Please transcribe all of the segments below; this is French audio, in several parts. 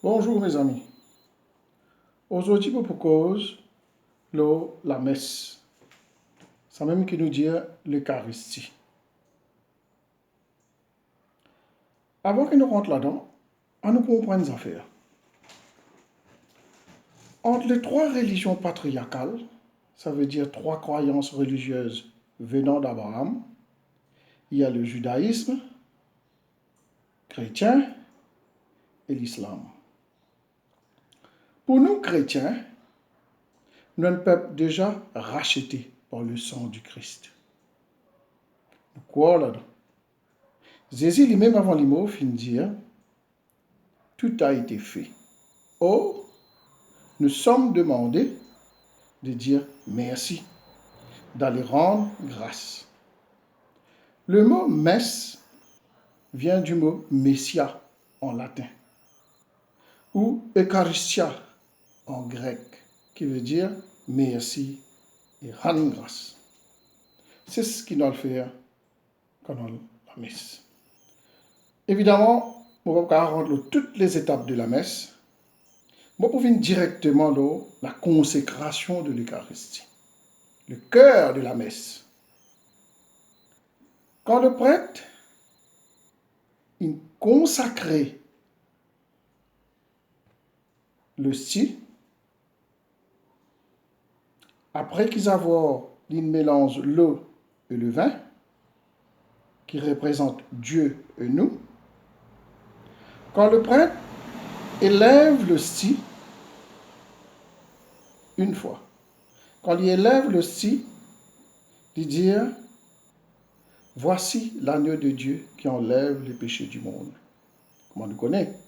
Bonjour mes amis. Aujourd'hui, pour cause, la messe. C'est même qui nous dit l'Eucharistie. Avant que nous rentre là-dedans, on nous comprend une affaire. Entre les trois religions patriarcales, ça veut dire trois croyances religieuses venant d'Abraham, il y a le judaïsme, chrétien et l'islam. Pour nous chrétiens, nous sommes un peuple déjà racheté par le sang du Christ. Quoi là-dedans? Jésus lui-même avant les mots finit de dire, tout a été fait. Or, nous sommes demandés de dire merci, d'aller rendre grâce. Le mot messe vient du mot messia en latin ou eucharistia en grec, qui veut dire merci et rendre grâce. C'est ce qu'il doit faire quand on a la messe. Évidemment, on va pas rendre toutes les étapes de la messe. On va venir directement la consécration de l'Eucharistie, le cœur de la messe. Quand le prêtre il consacrait le style, après qu'ils il mélange l'eau et le vin, qui représente Dieu et nous, quand le prêtre élève le style, une fois, quand il élève le style, il dit « Voici l'agneau de Dieu qui enlève les péchés du monde. » Comment on le connaît?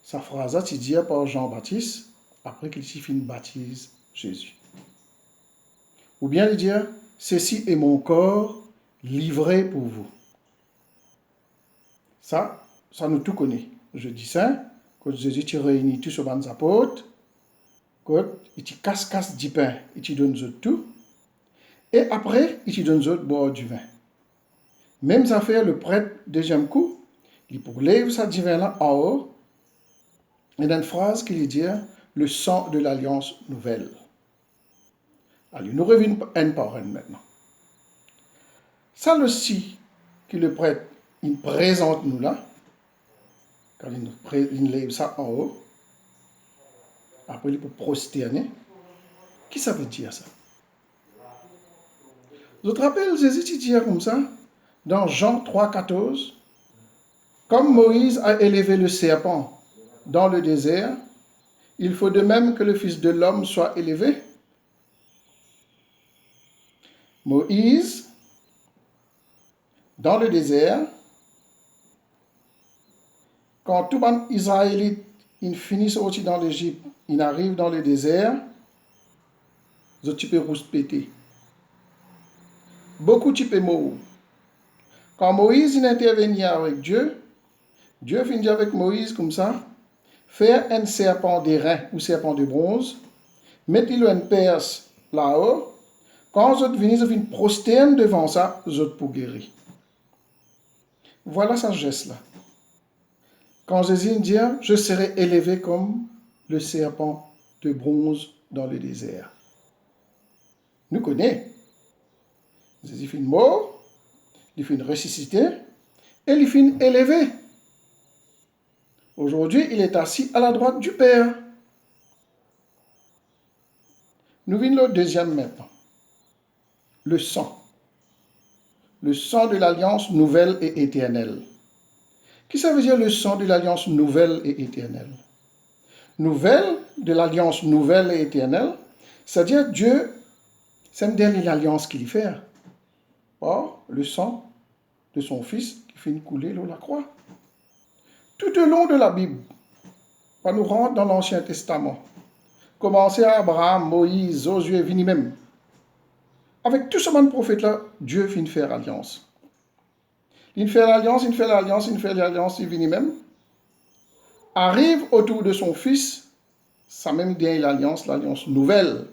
Sa phrase est dit par Jean-Baptiste après qu'il s'y finit baptise Jésus. Ou bien il dit « Ceci est mon corps livré pour vous. » Ça nous tout connaît. Je dis ça, quand Jésus te réunit tous sur les apôtres, quand il te casse du pain, il te donne tout, et après, il te donne boire du vin. Même affaire, le prêtre, deuxième coup, il lève sa divin là en haut, et dans une phrase qu'il dit, le sang de l'alliance nouvelle. Allez, nous revenons un par un maintenant. Ça aussi, que le prêtre, il présente nous là, quand il lève ça en haut, après il peut prosterner. Qu'est-ce que ça veut dire ça? Je te rappelle, Jésus dit comme ça, dans Jean 3, 14, comme Moïse a élevé le serpent dans le désert, il faut de même que le Fils de l'homme soit élevé. Moïse, dans le désert, quand tout le monde israélite, ils finissent aussi dans l'Égypte, ils arrivent dans le désert, ils peux péter. Beaucoup de mots. Quand Moïse il intervenait avec Dieu, Dieu finit avec Moïse comme ça, faire un serpent d'airain ou serpent de bronze, mettez-le en perce là-haut, quand vous venez, vous prosterne devant ça, vous pour guérir. Voilà sa geste là. Quand Jésus dit, je serai élevé comme le serpent de bronze dans le désert. Nous connaissons. Jésus finit mort, il finit ressuscité, et il finit élevé. Aujourd'hui, il est assis à la droite du Père. Nous venons au deuxième maintenant. Le sang. Le sang de l'alliance nouvelle et éternelle. Qu'est-ce que ça veut dire le sang de l'alliance nouvelle et éternelle? Nouvelle, de l'alliance nouvelle et éternelle, c'est-à-dire Dieu, c'est une dernière alliance qu'il fait. Or, le sang de son Fils qui finit couler dans la croix. Tout au long de la Bible, on nous rentre dans l'Ancien Testament. Commencer à Abraham, Moïse, Josué, vini même. Avec tout ce monde prophète-là, Dieu finit faire alliance. Il fait l'alliance, il vini même. Arrive autour de son Fils, ça même bien l'alliance nouvelle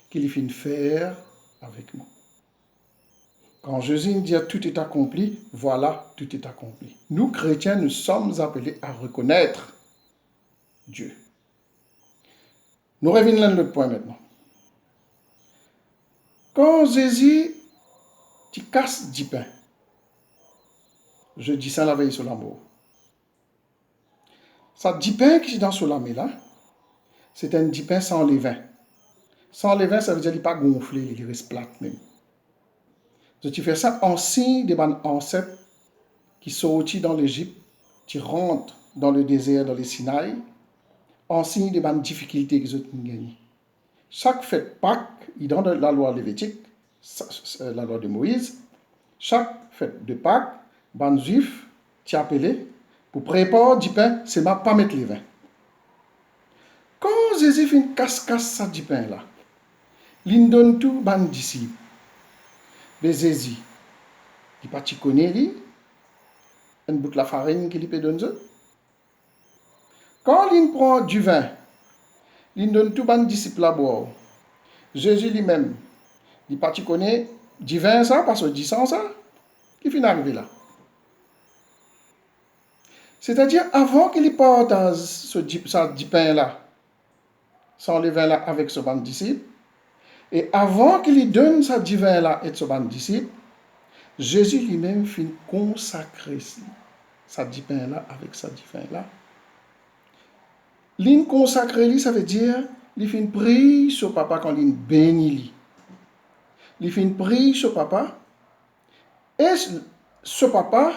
qu'il finit faire avec nous. Quand Jésus dit tout est accompli, voilà, tout est accompli. Nous, chrétiens, nous sommes appelés à reconnaître Dieu. Nous revenons à l'autre point maintenant. Quand Jésus, tu casses du pain, je dis ça la veille sur l'amour. Ça du pain qui est dans ce lamé là, c'est un du pain sans levain. Sans levain, ça veut dire qu'il n'est pas gonflé, il reste plat même. Tu fais ça en signe des ancêtres qui sont sortis dans l'Égypte, qui rentrent dans le désert, dans les Sinaï, en signe des difficultés qu'ils ont gagnées. Chaque fête Pâques, dans la loi lévitique, la loi de Moïse, chaque fête de Pâques, les juifs, tu appelé pour préparer du pain, c'est pas mettre les vins. Quand Jésus fait une casse-casse ça du pain là, il donne tout ban disciples. Mais Jésus, il pas tu connais lui, un bout de la farine qu'il peut donner. Quand il prend du vin, il donne tout ban disciples à boire. Jésus lui-même, il pas tu connais du vin ça parce que du sang ça, qui finit arrivé là. C'est-à-dire avant qu'il partage ce du pain là, sans le vin là avec ce ban disciple, et avant qu'il donne ça du vin là et ce ban disciple, Jésus lui-même finit consacrer ça du pain là avec ça du vin là. L'in consacré, ça veut dire, il fait une prière sur papa quand il bénit. Il fait une prière sur papa. Et ce papa,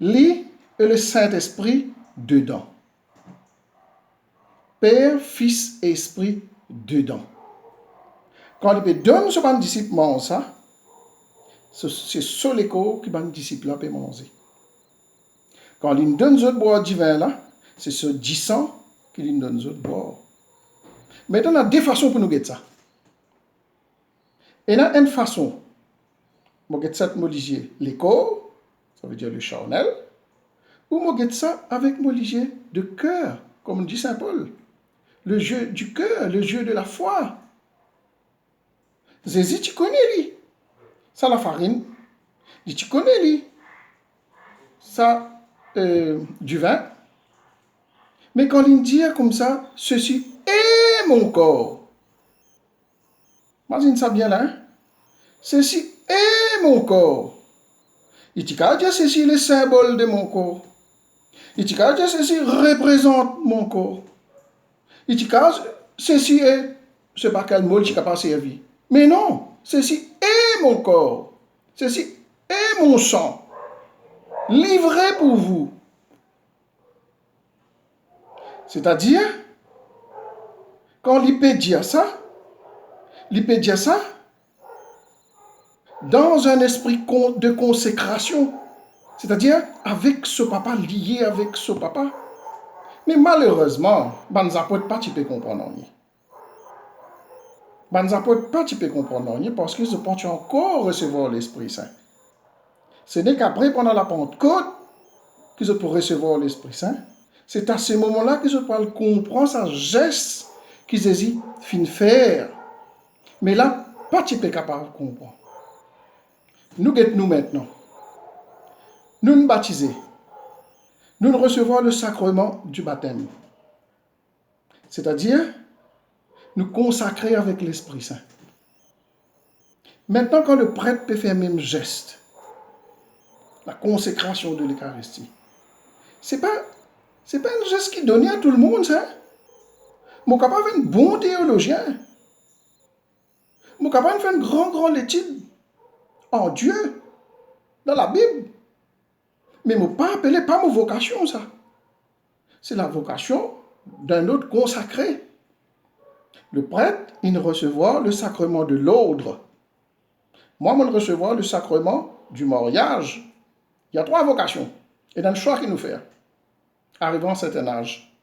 lui et le Saint-Esprit dedans. Père, Fils et Esprit dedans. Quand il donne ce ban disciple ça, c'est ce l'écho que ban disciple peut manger. Quand il donne ce boire du vin là, c'est ce 10 ans qu'il donne ce boire. Maintenant, il y a deux façons pour nous guetter ça. Et il y a une façon, je guette ça avec l'écho, ça veut dire le charnel, ou je guette ça avec mon ligier de cœur, comme dit Saint Paul. Le jeu du cœur, le jeu de la foi. Jésus, tu connais lui. Ça, la farine. Tu connais lui. Ça, du vin. Mais quand il dit comme ça, ceci est mon corps. Imagine ça bien là. Hein? Ceci est mon corps. Il dit que ceci est le symbole de mon corps. Il dit que ceci représente mon corps. Il dit que ceci est, je ne sais pas quel mot qui n'a pas servi. Mais non, ceci est mon corps. Ceci est mon sang. Livré pour vous. C'est-à-dire, quand il peut dire ça, dans un esprit de consécration, c'est-à-dire avec ce papa, lié avec ce papa. Mais malheureusement, les apôtres pas tu peux comprendre. Les apôtres pas tu peux comprendre parce qu'ils ne peuvent pas encore recevoir l'Esprit Saint. Ce n'est qu'après, pendant la Pentecôte, qu'ils peuvent recevoir l'Esprit Saint. C'est à ce moment-là qu'ils peuvent comprendre sa geste qu'ils hésitent fin faire. Mais là, pas tu peux capable de comprendre. Nous guettons maintenant. Nous nous baptisons. Nous recevons le sacrement du baptême. C'est-à-dire, nous consacrer avec l'Esprit Saint. Maintenant, quand le prêtre peut faire le même geste, la consécration de l'Eucharistie, c'est pas un geste qui donne à tout le monde, ça. Mon capable de un bon théologien. Mon capable de faire une grande étude en Dieu, dans la Bible. Mais je ne pas appeler pas ma vocation, ça. C'est la vocation d'un autre consacré. Le prêtre, il recevoir le sacrement de l'ordre. Moi, je recevoir le sacrement du mariage. Il y a 3 vocations. Et dans le choix qu'il nous fait, arrivant à un certain âge.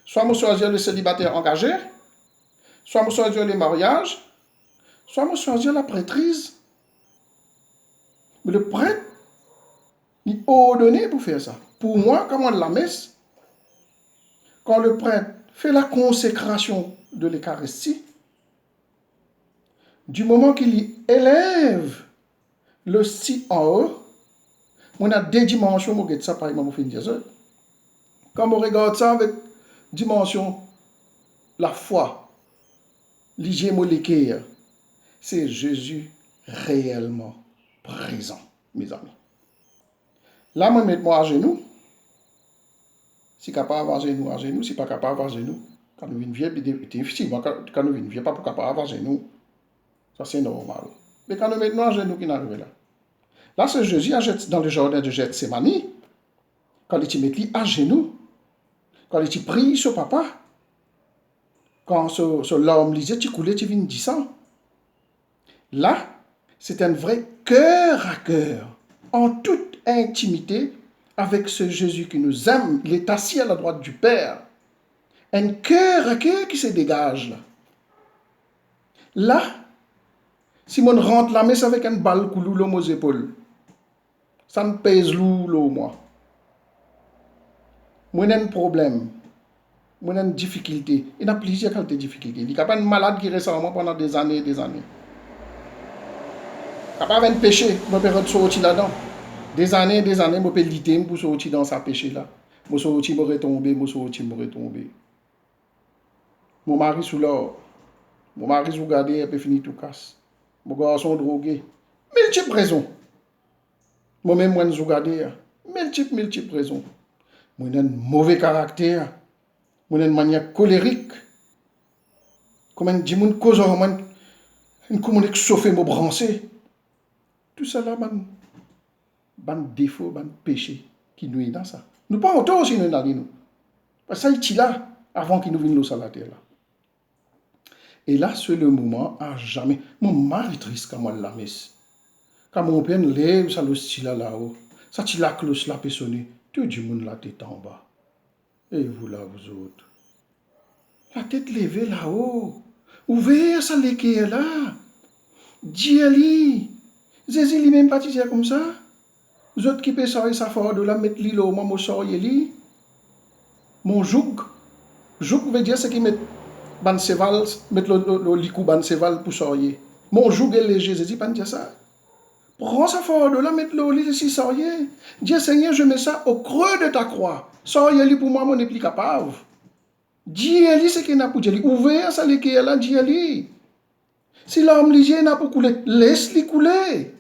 Soit je choisir le célibataire engagé, soit je choisir le mariage, soit je choisir la prêtrise. Mais le prêtre, il est ordonné pour faire ça. Pour moi, comme la messe, quand le prêtre fait la consécration de l'Eucharistie, du moment qu'il y élève le si en haut, on a des dimensions, on regarde ça par exemple, quand on regarde ça avec dimension la foi, l'hygiémoléquer, c'est Jésus réellement présent, mes amis. Là, moi, mets-moi à genoux. Si capable à genoux, si pas capable à genoux. Quand nous venons vieux, c'est difficile. Quand nous venons vieux, pas pour capable à genoux. Ça, c'est normal. Mais quand nous mettons à genoux, qui n'arrive là. Là, c'est Jésus dans le jardin de Gethsémani. Quand il met à genoux, quand il prie sur papa, quand sur l'homme lisait, tu coulais, tu viens du sang. Là, c'est un vrai cœur à cœur, en toute intimité, avec ce Jésus qui nous aime. Il est assis à la droite du Père. Un cœur à cœur qui se dégage là. Là, si on rentre la messe avec un balle coulou aux épaules, ça me pèse lourd, moi. Moi, j'ai un problème. Moi, j'ai une difficulté. Il y a plusieurs qualités de difficultés. Il n'y a pas de malade qui reste en moi pendant des années et des années. Il n'y a pas de péché. Je peux sortir là-dedans. Des années, je peux lutter pour sortir dans ce péché-là. Je sortir, je retomber, je sortir, je retomber. Mon mari sous l'or. Mon mari sous garder, il peut finir tout casse. Mon garçon drogué. Multiples raisons. Moi-même, moi, je garder. Multiples raisons. Moi, j'ai un mauvais caractère. Moi, j'ai une manière colérique. Comme on dit, mon cause, une communique chauffée, me brancher. Tout ça là, ban défaut, ban péché qui nous est dans ça. Nous pas autant aussi nous dans nous. Parce que ça il est là avant qu'il nous vienne l'eau sur la terre là. Et là, c'est le moment à jamais. Mon mari triste quand moi la messe. Quand mon père lève ça le style là-haut, ça tire la cloche là peut sonner. Tout le monde la tête en bas. Et vous là vous autres. La tête levée là-haut. Ouvert ça l'équerre là. Dieu li. Jésus lui même pas dire comme ça. Vous autres qui peuvent sortir ça fort de là, mettre l'île au moment où sortir li. Mon joug. Joug veut dire ce qui met ban cheval, mettre le licou ban cheval pour sortir. Mon joug est léger, Jésus pas dire ça. Prends ça fort de là, mettre le lit ici sortir. Dis Seigneur, je mets ça au creux de ta croix. Sortir li pour moi, mon n'est plus capable. Dis li ce qu'il n'a pour dire. Ouvert ça li qui est là, dis li. Si l'homme léger n'a pas coulé, laisse-le couler.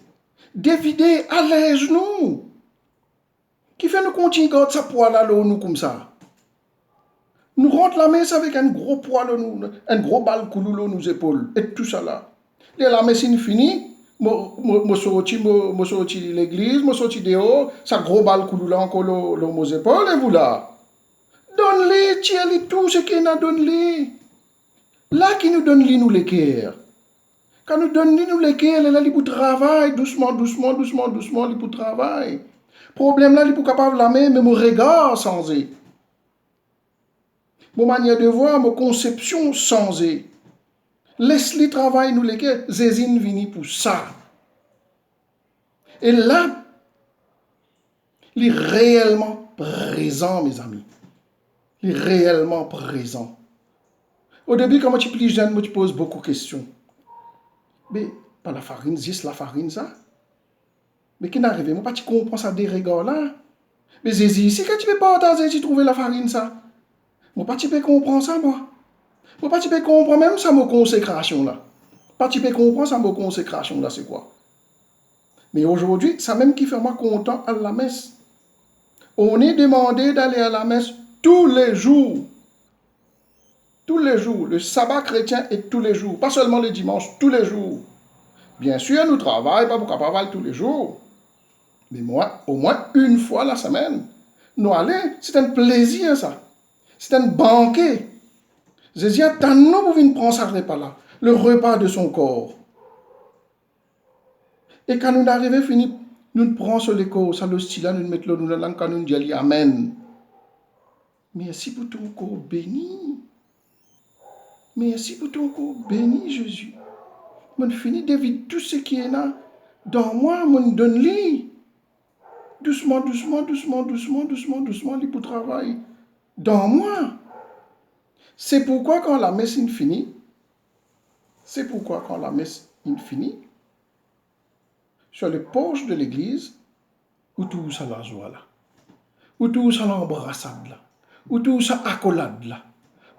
Dévider à l'aise nous. Qui fait nous continuer à sa poêle à l'eau nous comme ça. Nous rentrons la messe avec un gros poêle un gros bal coulou nous épaules et tout ça là. Et la messe est finie, je sorti l'église, je sorti dehors, ça gros bal coulou là encore nos épaules et vous là. Donne-les, tiens-les tout ce qu'il y a donne-les. Là qui nous donne nous les cœurs. Quand nous donnons nous les cœurs, là, il pour travail, doucement, il pour travail. Problème là, il pour capable la main, mais mon regard changé. Mon manière de voir, mon conception changée. Laisse-les travailler nous les cœurs, Zézine vini pour ça. Et là, il est réellement présent, mes amis. Il est réellement présent. Au début, quand tu es plus jeune, moi, tu poses beaucoup de questions. Mais, pas la farine, juste la farine, ça. Mais qui n'arrive, moi, pas tu comprends ça des regards là. Mais Zézi, si quand tu peux partager, tu trouves la farine, ça. Moi, pas tu peux comprendre ça, moi. Moi, pas tu peux comprendre même ça, ma consécration, là. Pas tu peux comprendre ça, ma consécration, là, c'est quoi. Mais aujourd'hui, ça même qui fait moi content à la messe. On est demandé d'aller à la messe tous les jours. Tous les jours. Le sabbat chrétien est tous les jours. Pas seulement le dimanche, tous les jours. Bien sûr, nous travaillons pas pour capable tous les jours. Mais moi, au moins une fois la semaine, nous allons, c'est un plaisir ça. C'est un banquet. Jésus attend nous pour venir prendre ça repas là. Le repas de son corps. Et quand nous arrivons fini, nous prenons sur les corps, ça le style là, nous mettons le nous dans la langue, nous disons Amen. Merci pour ton corps béni. Merci pour ton corps béni, Jésus. Mon fini d'éviter tout ce qui est là. Dans moi, mon donne-lui. Doucement, lui pour travailler. Dans moi. C'est pourquoi quand la messe est finie, sur le porche de l'église, où tout ça la joie là, où tout ça l'embrassade là, où tout ça accolade là,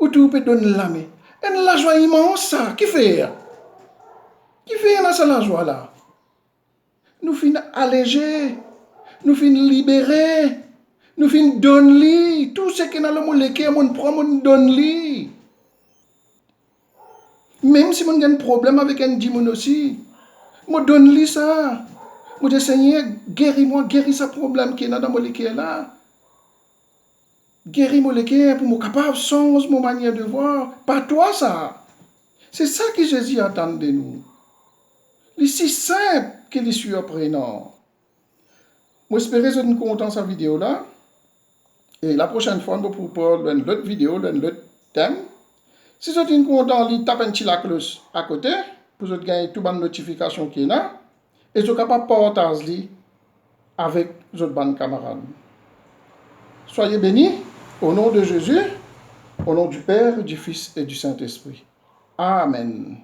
Ou tu peux donner la main. Et la joie immense, ça. Qui fait? Qui fait dans ça la joie là? Nous finissons alléger. Nous finissons libérer. Nous finissons donner. Tout ce qui est dans le monde, les on prend, on donne. Même si on a un problème avec un démon aussi, je donne ça. Je dis, Seigneur, guéris-moi, guéris ce problème qui est dans mon là. Guéris-moi pour me capable changer mon manière de voir. Pas toi ça. C'est ça que Jésus attend de nous. C'est si simple qu'il est surprenant. Moi, j'espère que vous êtes content de cette vidéo là. Et la prochaine fois, nous pourrons parler d'une autre vidéo, d'un autre thème. Si vous êtes content, tapez un petit la cloche à côté pour que vous gagner toutes les notifications qui est là. Et vous êtes capable de partager avec vos autres camarades. Soyez bénis au nom de Jésus, au nom du Père, du Fils et du Saint-Esprit. Amen.